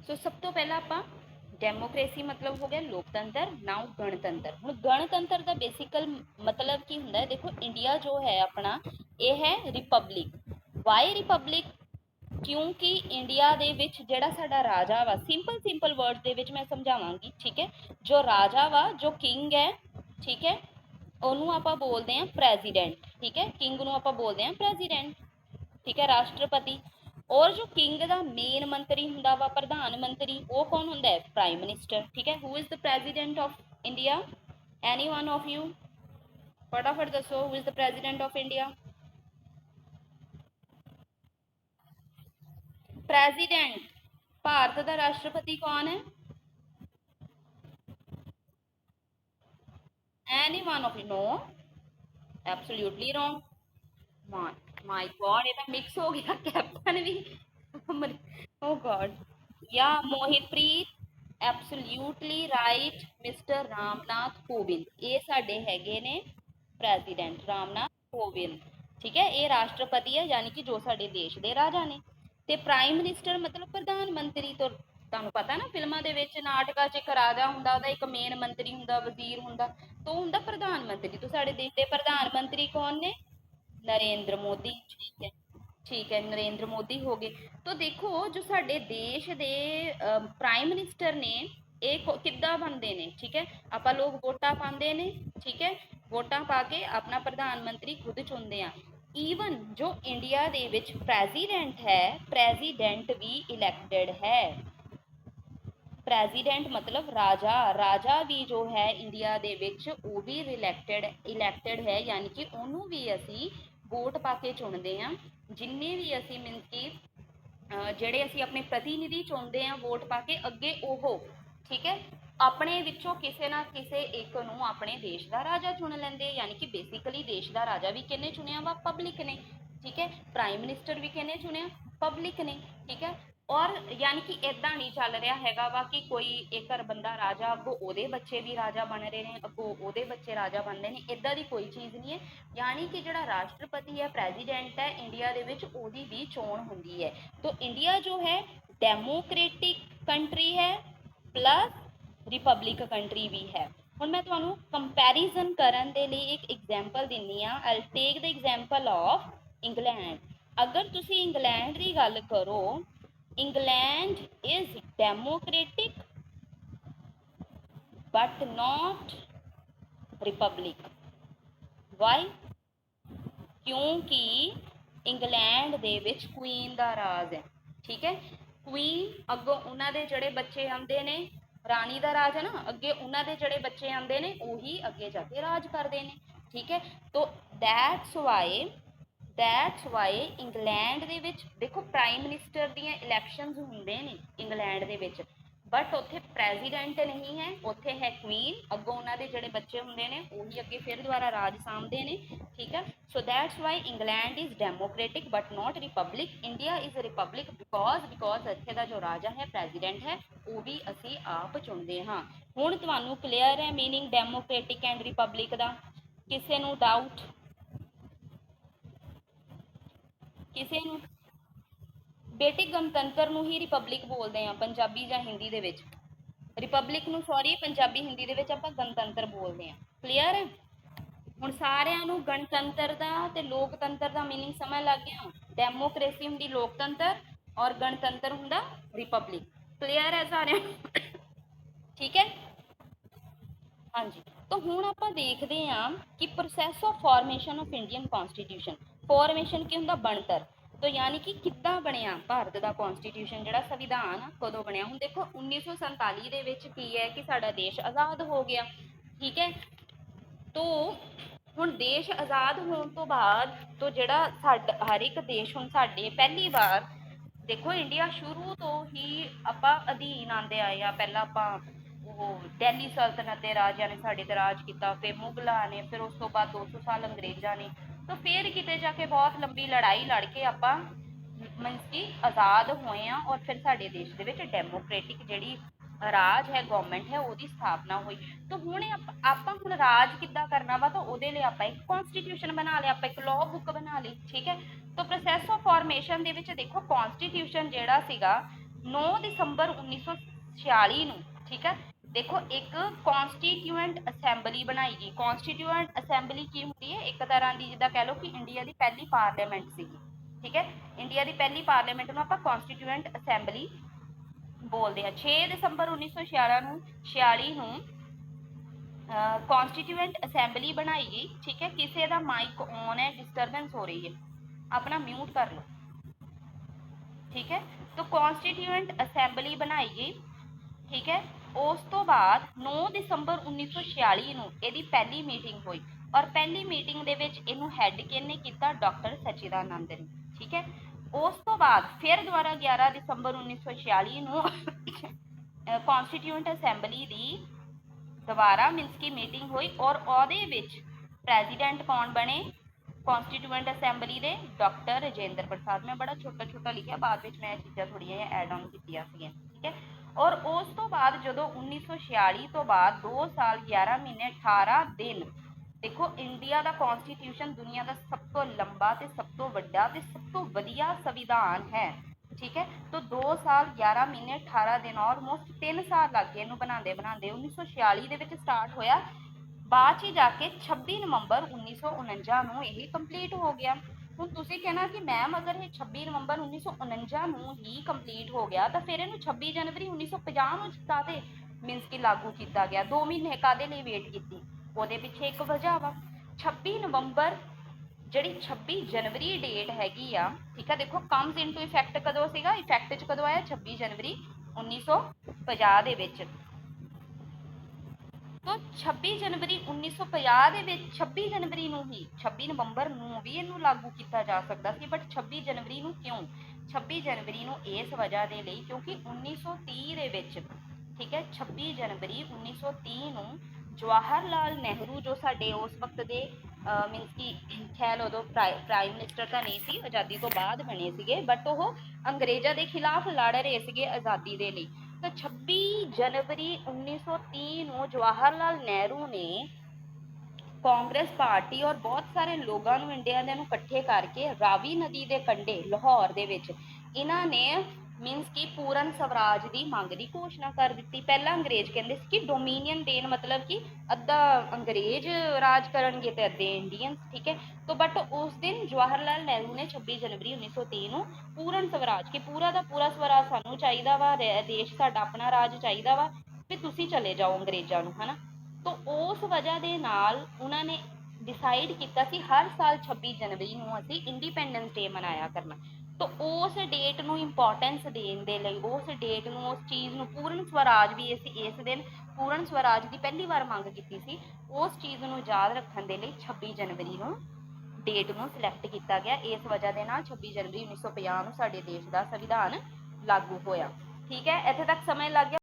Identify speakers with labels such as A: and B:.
A: ਸੋ ਸਭ ਤੋਂ ਪਹਿਲਾਂ ਆਪਾਂ ਡੈਮੋਕ੍ਰੇਸੀ मतलब हो गया लोकतंत्र। नाउ गणतंत्र। हुण गणतंत्र का बेसिकल मतलब की हुंदा है, देखो इंडिया जो है अपना ये है रिपब्लिक। Why republic? क्योंकि इंडिया दे विच जिहड़ा साडा राजा वा, सिंपल वर्ड दे विच मैं समझावांगी, ठीक है। जो राजा वा, जो किंग है, ठीक है, ਉਹਨੂੰ ਆਪਾਂ बोलते हैं प्रेजिडेंट, ठीक है। किंग ਨੂੰ ਆਪਾਂ बोलते हैं प्रेजिडेंट, ठीक है, राष्ट्रपति। और जो किंग का मेन मंत्री हुंदा वा, प्रधान मंत्री, वो कौन हुंदा है? प्राइम मिनिस्टर, ठीक है। Who is the president of India? Any one of you फटाफट दसो, who is the president of India? President. Bharat का राष्ट्रपति कौन है? Any one of you? No, absolutely wrong. My God, ये तो मिक्स हो गया, कैप्टन भी। Oh God, yeah Mohitpreet absolutely right. Mister Ramnath Kovind, ये साडे हैगे ने प्रेजिडेंट रामनाथ कोविंद, ठीक है। ये राष्ट्रपति है, यानी कि जो साडे देश दे राजा ने। ते प्राइम मिनिस्टर मतलब प्रधानमंत्री। तो तुहानूं पता ना, फिल्मां दे विच नाटकां 'च एक राजा हुंदा, ओहदा एक मेन मंत्री हुंदा, वजीर हुंदा, तो हुंदा प्रधानमंत्री। तो साडे देश दे प्रधानमंत्री कौन ने? नरेंद्र मोदी, ठीक है। ठीक है, नरेंद्र मोदी हो गए। तो देखो जो साडे देश दे प्राइम मिनिस्टर ने, एक किद्दां बनते ने, ठीक है। आपां लोग वोटां पांदे ने, ठीक है। वोटां पा के अपना प्रधानमंत्री खुद चुनते हैं। ईवन जो इंडिया दे विच प्रेजिडेंट है, प्रेजिडेंट भी इलैक्टेड है। प्रेजिडेंट मतलब राजा, राजा भी जो है इंडिया दे विच वो भी इलैक्टेड है, यानी कि उन्होंने भी असी वोट पा के चुनते हैं। जिन्ने भी असी मीनस कि ਜਿਹੜੇ ਅਸੀਂ ਆਪਣੇ ਪ੍ਰਤੀਨਿਧੀ ਚੁਣਦੇ ਹਾਂ ਵੋਟ ਪਾ ਕੇ ਅੱਗੇ, ਉਹ ਠੀਕ ਹੈ ਆਪਣੇ ਵਿੱਚੋਂ ਕਿਸੇ ਨਾ ਕਿਸੇ ਇੱਕ ਨੂੰ ਆਪਣੇ ਦੇਸ਼ ਦਾ ਰਾਜਾ ਚੁਣ ਲੈਂਦੇ। ਯਾਨੀ ਕਿ ਬੇਸਿਕਲੀ ਦੇਸ਼ ਦਾ ਰਾਜਾ ਵੀ ਕਿਹਨੇ ਚੁਣਿਆ ਵਾ? ਪਬਲਿਕ ਨੇ, ਠੀਕ ਹੈ। ਪ੍ਰਾਈਮ ਮਿਨਿਸਟਰ ਵੀ ਕਿਹਨੇ ਚੁਣਿਆ? ਪਬਲਿਕ ਨੇ, ਠੀਕ ਹੈ। ਔਰ ਯਾਨੀ ਕਿ ਇੱਦਾਂ ਨਹੀਂ ਚੱਲ ਰਿਹਾ ਹੈਗਾ ਵਾ ਕਿ ਕੋਈ ਇੱਕ ਬੰਦਾ ਰਾਜਾ, ਅੱਗੋਂ ਉਹਦੇ ਬੱਚੇ ਵੀ ਰਾਜਾ ਬਣ ਰਹੇ ਨੇ, ਅੱਗੋਂ ਉਹਦੇ ਬੱਚੇ ਰਾਜਾ ਬਣਦੇ ਨੇ, ਇੱਦਾਂ ਦੀ ਕੋਈ ਚੀਜ਼ ਨਹੀਂ ਹੈ। ਯਾਨੀ ਕਿ ਜਿਹੜਾ ਰਾਸ਼ਟਰਪਤੀ ਹੈ, ਪ੍ਰੈਜ਼ੀਡੈਂਟ ਹੈ ਇੰਡੀਆ ਦੇ ਵਿੱਚ, ਉਹਦੀ ਵੀ ਚੋਣ ਹੁੰਦੀ ਹੈ। तो इंडिया जो है डेमोक्रेटिक कंट्री है प्लस रिपब्लिक कंट्री भी है। ਹੁਣ ਮੈਂ ਤੁਹਾਨੂੰ ਕੰਪੈਰੀਜ਼ਨ ਕਰਨ ਦੇ ਲਈ ਇੱਕ ਐਗਜ਼ਾਮਪਲ ਦਿੰਨੀ ਆ। I take the example of England. ਅਗਰ ਤੁਸੀਂ ਇੰਗਲੈਂਡ ਦੀ ਗੱਲ ਕਰੋ, England is democratic but not republic. Why? ਕਿਉਂਕਿ ਇੰਗਲੈਂਡ ਦੇ ਵਿੱਚ ਕੁਈਨ ਦਾ ਰਾਜ ਹੈ, ਠੀਕ ਹੈ। ਕੁਈਨ ਅੱਗੋਂ ਉਹਨਾਂ ਦੇ ਜਿਹੜੇ ਬੱਚੇ ਆਉਂਦੇ ਨੇ, ਰਾਣੀ ਦਾ ਰਾਜ ਹੈ ਨਾ, ਅੱਗੇ ਉਹਨਾਂ ਦੇ ਜਿਹੜੇ ਬੱਚੇ ਆਉਂਦੇ ਨੇ ਉਹੀ ਅੱਗੇ ਜਾ ਕੇ ਰਾਜ ਕਰਦੇ ਨੇ, ਠੀਕ ਹੈ। ਤੋ ਦੈਟਸ ਵਾਈ ਇੰਗਲੈਂਡ ਦੇ ਵਿੱਚ ਦੇਖੋ ਪ੍ਰਾਈਮ ਮਿਨਿਸਟਰ ਦੀਆਂ ਇਲੈਕਸ਼ਨਸ ਹੁੰਦੇ ਨੇ ਇੰਗਲੈਂਡ ਦੇ ਵਿੱਚ, बट उत्थे प्रेजिडेंट नहीं है, उत्थे है क्वीन, अगों उन्होंने जोड़े बच्चे होंगे ने उही अगे फिर दोबारा राज सामते ने, ठीक है। So that's why England is democratic but not Republic. India is a republic because इत्थे का जो राजा है, प्रेजिडेंट है, वो भी असी आप चुनते हाँ। हुण तुहानूं क्लीयर है मीनिंग डेमोक्रेटिक एंड रिपब्लिक का? किसी नूं डाउट? किसी नूं? बेटे गणतंत्र नूं ही रिपब्लिक बोलते हैं पंजाबी या हिंदी दे विच। रिपब्लिक नूं सॉरी पंजाबी हिंदी दे विच आपां गणतंत्र बोलते हैं। क्लीयर है? हुण सारिआं नूं गणतंत्र दा ते लोकतंत्र दा मीनिंग समझ लग गया? डेमोक्रेसी हुंदी लोकतंत्र और गणतंत्र हुंदा रिपब्लिक। क्लीयर है सारिआं नूं? ठीक है, हाँ जी। तो हुण आपां देखदे हां कि process of formation of Indian constitution. Formation की हुंदा? बनतर। तो यानी कि किद्दां बनिया भारत का कॉन्स्टिट्यूशन जिहड़ा संविधान कदों बनिया? हुण देखो 1947 दे विच की है कि साडा देश आज़ाद हो गया, ठीक है। तो हुण देश आज़ाद होने तो बाद तो जिहड़ा हर एक देश हुण साडे पहली बार देखो इंडिया शुरू तो ही आपां अधीन आंदे आए आ। पहला आपां दिल्ली सल्तनत के राजा ने साढ़े ते राज किया, फिर मुगलों ने, फिर उस तो बाद 200 साल अंग्रेजा ने, तो फिर किते जाके बहुत लंबी लड़ाई लड़ के आपां मीनस कि आज़ाद होए हैं और फिर साढ़े देश के विच डेमोक्रेटिक जिहड़ी राज है, गवर्नमेंट है, उसकी स्थापना हुई। तो हुण आपां हुण राज किद्दां करना वा? तो उहदे लई आपां एक कॉन्स्टिट्यूशन बना लिया, आपां एक लॉ बुक बना ली, ठीक है। तो प्रोसैस ऑफ फॉर्मेशन दे विच देखो कॉन्स्टिट्यूशन जिहड़ा सीगा 9 ਦਸੰਬਰ 1946 ਨੂੰ, ਠੀਕ ਹੈ। ਦੇਖੋ ਇੱਕ ਕਨਸਟੀਟਿਊਐਂਟ ਅਸੈਂਬਲੀ ਬਣਾਈ ਗਈ। ਕਨਸਟੀਟਿਊਐਂਟ ਅਸੈਂਬਲੀ ਕੀ ਹੁੰਦੀ ਹੈ? ਇੱਕ ਤਰ੍ਹਾਂ ਦੀ ਜਿੱਦਾਂ ਕਹਿ ਲਓ ਕਿ ਇੰਡੀਆ ਦੀ ਪਹਿਲੀ ਪਾਰਲੀਮੈਂਟ ਸੀਗੀ, ਠੀਕ ਹੈ। ਇੰਡੀਆ ਦੀ ਪਹਿਲੀ ਪਾਰਲੀਮੈਂਟ ਨੂੰ ਆਪਾਂ ਕਨਸਟੀਟਿਊਐਂਟ ਅਸੈਂਬਲੀ ਬੋਲਦੇ ਹਾਂ। 6 ਦਸੰਬਰ 1946 ਨੂੰ ਕਨਸਟੀਟਿਊਐਂਟ ਅਸੈਂਬਲੀ ਬਣਾਈ ਗਈ, ਠੀਕ ਹੈ। ਕਿਸੇ ਦਾ ਮਾਈਕ ਔਨ ਹੈ, ਡਿਸਟਰਬੈਂਸ ਹੋ ਰਹੀ ਹੈ, ਆਪਣਾ ਮਿਊਟ ਕਰ ਲਓ, ਠੀਕ ਹੈ। तो कॉन्स्टिट्यूएंट असैंबली बनाई गई, ठीक है। उस तो बाद 9 ਦਸੰਬਰ 1946 ਨੂੰ ਇਹਦੀ ਪਹਿਲੀ ਮੀਟਿੰਗ ਹੋਈ ਔਰ ਪਹਿਲੀ ਮੀਟਿੰਗ ਦੇ ਵਿੱਚ ਇਹਨੂੰ ਹੈੱਡ ਕਿਹਨੇ ਕੀਤਾ? ਡਾਕਟਰ ਸਚਿਦਾਨੰਦ ਨੇ, ਠੀਕ ਹੈ। ਉਸ ਤੋਂ ਬਾਅਦ ਫਿਰ ਦੁਬਾਰਾ 11 ਦਸੰਬਰ 1946 ਨੂੰ ਕਨਸਟੀਟਿਊਐਂਟ ਅਸੈਂਬਲੀ ਦੀ ਦੁਬਾਰਾ ਮੀਨਸ ਕੀ ਮੀਟਿੰਗ ਹੋਈ ਔਰ ਉਹਦੇ ਵਿੱਚ ਪ੍ਰੈਜ਼ੀਡੈਂਟ ਕੌਣ ਬਣੇ? कॉन्स्टिट्यूएंट असैंबली ਦੇ ਡਾਕਟਰ ਰਾਜੇਂਦਰ ਪ੍ਰਸਾਦ। ਮੈਂ ਬੜਾ ਛੋਟਾ ਛੋਟਾ ਲਿਖਿਆ, ਬਾਅਦ ਵਿੱਚ ਮੈਂ ਇਹ ਚੀਜ਼ਾਂ ਥੋੜੀਆਂ ਜਿਹੀਆਂ ਐਡ ਆਨ ਕੀਤੀਆਂ ਸੀਗੀਆਂ, ਠੀਕ ਹੈ। ਔਰ ਉਸ ਤੋਂ ਬਾਅਦ ਜਦੋਂ 1946 ਤੋਂ ਬਾਅਦ 2 ਸਾਲ 11 ਮਹੀਨੇ 18 ਦਿਨ, ਦੇਖੋ ਇੰਡੀਆ ਦਾ ਕਨਸਟੀਟਿਊਸ਼ਨ ਦੁਨੀਆ ਦਾ ਸਭ ਤੋਂ ਲੰਬਾ ਤੇ ਸਭ ਤੋਂ ਵੱਡਾ ਤੇ ਸਭ ਤੋਂ ਵਧੀਆ ਸੰਵਿਧਾਨ ਹੈ, ਠੀਕ ਹੈ। तो 2 ਸਾਲ 11 ਮਹੀਨੇ 18 ਦਿਨ, ਆਲਮੋਸਟ 3 ਸਾਲ ਲੱਗ ਗਏ ਇਹਨੂੰ ਬਣਾਉਂਦੇ ਬਣਾਉਂਦੇ। 1946 ਦੇ ਵਿੱਚ ਸਟਾਰਟ ਹੋਇਆ, ਬਾਅਦ 'ਚ ਜਾ ਕੇ 26 ਨਵੰਬਰ 1949 ਨੂੰ ਇਹ ਕੰਪਲੀਟ ਹੋ ਗਿਆ। ਹੁਣ ਤੁਸੀਂ ਕਹਿਣਾ ਕਿ ਮੈਮ ਅਗਰ ਇਹ 26 ਨਵੰਬਰ 1949 ਨੂੰ ਹੀ ਕੰਪਲੀਟ ਹੋ ਗਿਆ ਤਾਂ ਫਿਰ ਇਹਨੂੰ 26 ਜਨਵਰੀ 1950 ਨੂੰ ਕਾਹਦੇ ਮੀਨਸ ਕਿ ਲਾਗੂ ਕੀਤਾ ਗਿਆ? 2 ਮਹੀਨੇ ਕਾਹਦੇ ਲਈ ਵੇਟ ਕੀਤੀ? ਉਹਦੇ ਪਿੱਛੇ ਇੱਕ ਵਜ੍ਹਾ ਵਾ। 26 ਨਵੰਬਰ ਜਿਹੜੀ 26 ਜਨਵਰੀ ਡੇਟ ਹੈਗੀ ਆ, ਠੀਕ ਆ। ਦੇਖੋ ਕਮਸ ਇਨਟੂ ਇਫੈਕਟ ਕਦੋਂ ਸੀਗਾ? ਇਫੈਕਟ 'ਚ ਕਦੋਂ ਆਇਆ? 26 ਜਨਵਰੀ 1950 ਦੇ ਵਿੱਚ। तो 26 जनवरी 1950 ਦੇ ਵਿੱਚ 26 ਜਨਵਰੀ ਨੂੰ ਹੀ, 26 ਨਵੰਬਰ ਨੂੰ ਵੀ ਇਹਨੂੰ ਲਾਗੂ ਕੀਤਾ ਜਾ ਸਕਦਾ ਸੀ, ਬਟ 26 ਜਨਵਰੀ ਨੂੰ ਕਿਉਂ? 26 ਜਨਵਰੀ ਨੂੰ ਇਸ ਵਜ੍ਹਾ ਦੇ ਲਈ ਕਿਉਂਕਿ 1930 ਦੇ ਵਿੱਚ, ਠੀਕ ਹੈ, 26 ਜਨਵਰੀ 1930 ਨੂੰ ਜਵਾਹਰ ਲਾਲ ਨਹਿਰੂ ਜੋ ਸਾਡੇ ਉਸ ਵਕਤ ਦੇ ਮੀਨਸ ਕਿ ਖੈਰ ਉਦੋਂ ਪ੍ਰਾਈਮ ਮਿਨਿਸਟਰ ਤਾਂ ਨਹੀਂ ਸੀ, ਆਜ਼ਾਦੀ ਤੋਂ ਬਾਅਦ ਬਣੇ ਸੀਗੇ, ਬਟ ਉਹ ਅੰਗਰੇਜ਼ਾਂ ਦੇ ਖਿਲਾਫ ਲੜ ਰਹੇ ਸੀਗੇ ਆਜ਼ਾਦੀ ਦੇ ਲਈ। तो 26 जनवरी 1930 ਨੂੰ ਜਵਾਹਰ ਲਾਲ ਨਹਿਰੂ ਨੇ ਕਾਂਗਰਸ ਪਾਰਟੀ ਔਰ ਬਹੁਤ ਸਾਰੇ ਲੋਕਾਂ ਨੂੰ, ਇੰਡੀਆ ਦੇ ਨੂੰ ਇਕੱਠੇ ਕਰਕੇ ਰਾਵੀ ਨਦੀ ਦੇ ਕੰਢੇ ਲਾਹੌਰ ਦੇ ਵਿੱਚ ਇਹਨਾਂ ਨੇ ਮੀਨਸ ਕਿ ਪੂਰਨ ਸਵਰਾਜ ਦੀ ਮੰਗ ਦੀ ਘੋਸ਼ਣਾ ਕਰ ਦਿੱਤੀ। ਪਹਿਲਾਂ ਅੰਗਰੇਜ਼ ਕਹਿੰਦੇ ਸੀ ਕਿ ਡੋਮੀਨੀਅਨ ਦੇਣ, ਮਤਲਬ ਕਿ ਅੱਧਾ ਅੰਗਰੇਜ਼ ਰਾਜ ਕਰਨਗੇ ਤੇ ਅੱਧੇ ਇੰਡੀਅਨਸ, ਠੀਕ ਹੈ। तो बट उस दिन जवाहर लाल नेहरू ने 26 जनवरी 1930 ਨੂੰ ਪੂਰਨ ਸਵਰਾਜ ਕਿ ਪੂਰਾ ਦਾ ਪੂਰਾ ਸਵਰਾਜ ਸਾਨੂੰ ਚਾਹੀਦਾ ਵਾ, ਦੇਸ਼ ਸਾਡਾ ਆਪਣਾ ਰਾਜ ਚਾਹੀਦਾ ਵਾ, ਤੇ ਤੁਸੀਂ ਚਲੇ ਜਾਓ ਅੰਗਰੇਜ਼ਾਂ ਨੂੰ, ਹਨਾ। तो ਉਸ ਵਜ੍ਹਾ ਦੇ ਨਾਲ ਉਹਨਾਂ ਨੇ ਡਿਸਾਈਡ ਕੀਤਾ ਕਿ ਹਰ ਸਾਲ 26 ਜਨਵਰੀ ਨੂੰ ਅਸੀਂ ਇੰਡੀਪੈਂਡੈਂਸ ਡੇ ਮਨਾਇਆ ਕਰਨਾ। तो ਉਸ ਡੇਟ ਨੂੰ ਇੰਪੋਰਟੈਂਸ ਦੇਣ ਦੇ ਲਈ, ਉਸ ਡੇਟ ਨੂੰ, ਉਸ ਚੀਜ਼ ਨੂੰ, ਪੂਰਨ ਸਵਰਾਜ ਵੀ ਇਸ ਦਿਨ ਪੂਰਨ ਸਵਰਾਜ ਦੀ ਪਹਿਲੀ ਵਾਰ ਮੰਗ ਕੀਤੀ ਸੀ, ਉਸ ਚੀਜ਼ ਨੂੰ ਯਾਦ ਰੱਖਣ ਦੇ ਲਈ 26 ਜਨਵਰੀ ਨੂੰ ਡੇਟ ਨੂੰ ਸਿਲੈਕਟ ਕੀਤਾ ਗਿਆ। ਇਸ ਵਜ੍ਹਾ ਦੇ ਨਾਲ 26 ਜਨਵਰੀ 1950 ਨੂੰ ਸਾਡੇ ਦੇਸ਼ ਦਾ ਸੰਵਿਧਾਨ ਲਾਗੂ ਹੋਇਆ, ਠੀਕ ਹੈ। ਇੱਥੇ ਤੱਕ ਸਮਝ ਲੱਗ ਗਿਆ?